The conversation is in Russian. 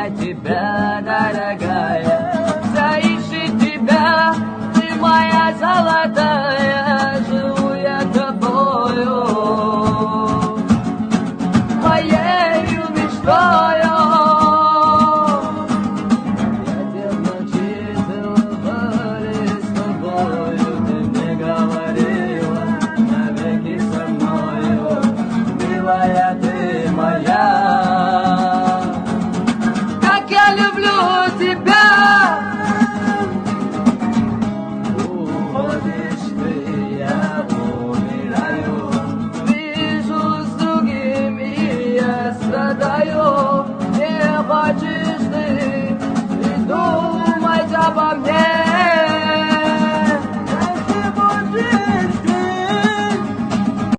для тебя, дорогая. Вся ищет тебя, ты моя золотая, живу я тобою, моею мечтой.